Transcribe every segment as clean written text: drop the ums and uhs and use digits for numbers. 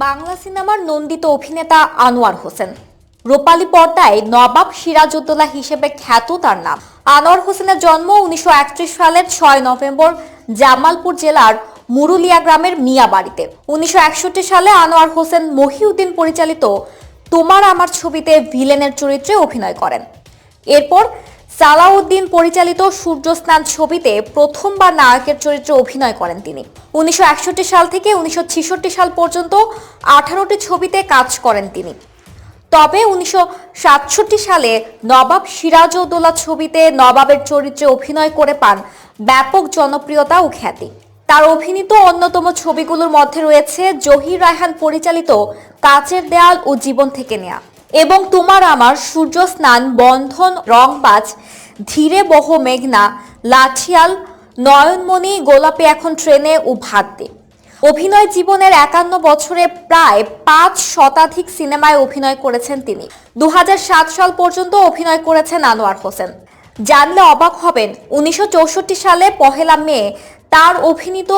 বাংলা সিনেমার নন্দিত অভিনেতা আনোয়ার হোসেন। রূপালী পর্দায় নবাব সিরাজউদ্দৌলা হিসেবে খ্যাত তার নাম। আনোয়ার হোসেনের জন্ম 1931 সালের 6 নভেম্বর জামালপুর জেলার মুরুলিয়া গ্রামের মিয়া বাড়িতে। 1961 সালে আনোয়ার হোসেন মহিউদ্দিন পরিচালিত তোমার আমার ছবিতে ভিলেনের চরিত্রে অভিনয় করেন। এরপর সালাউদ্দিন পরিচালিত সূর্যস্নান ছবিতে প্রথমবার নায়কের চরিত্রে অভিনয় করেন তিনি। 1961 সাল থেকে 1966 সাল পর্যন্ত 18টি ছবিতে কাজ করেন তিনি। তবে 1967 সালে নবাব সিরাজউদ্দৌলা ছবিতে নবাবের চরিত্রে অভিনয় করে পান ব্যাপক জনপ্রিয়তা ও খ্যাতি। তার অভিনীত অন্যতম ছবিগুলোর মধ্যে রয়েছে জহির রায়হান পরিচালিত কাচের দেয়াল ও জীবন থেকে নেয়া এবং তোমার আমার, সূর্যস্নান, বন্ধন, রংবাজ, ধীরে বহ মেঘনা, লাঠিয়াল, নয়নমণি, গোলাপে এখন ট্রেনে ও ভাত দে। অভিনয় জীবনের 51 বছরে প্রায় 5 শতাধিক সিনেমায় অভিনয় করেছেন তিনি। 2007 সাল পর্যন্ত অভিনয় করেছেন আনোয়ার হোসেন। জানলে অবাক হবেন, 1964 সালে 1 মে তার অভিনীত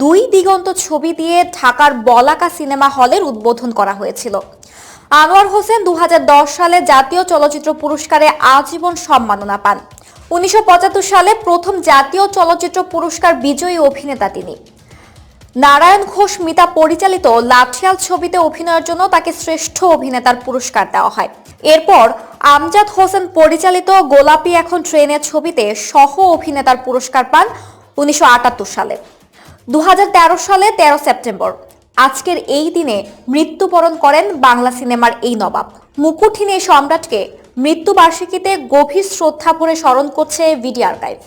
2 দিগন্ত ছবি দিয়ে ঢাকার বলাকা সিনেমা হলের উদ্বোধন করা হয়েছিল। আনোয়ার হোসেন 2010 সালে জাতীয় চলচ্চিত্র পুরস্কারে আজীবন সম্মাননা পান। 1975 সালে প্রথম জাতীয় চলচ্চিত্র পুরস্কার বিজয়ী অভিনেতা তিনি। নারায়ণ ঘোষ মিতা পরিচালিত লাঠিয়াল ছবিতে অভিনয়ের জন্য তাকে শ্রেষ্ঠ অভিনেতার পুরস্কার দেওয়া হয়। এরপর আমজাদ হোসেন পরিচালিত গোলাপি এখন ট্রেনে ছবিতে সহ অভিনেতার পুরস্কার পান 1978 সালে। 2013 সালে 13 সেপ্টেম্বর আজকের এই দিনে মৃত্যুবরণ করেন বাংলা সিনেমার এই নবাব। মুকুটহীন এই সম্রাটকে মৃত্যুবার্ষিকীতে গভীর শ্রদ্ধা ভরে স্মরণ করছে ভিডি আর্কাইভ।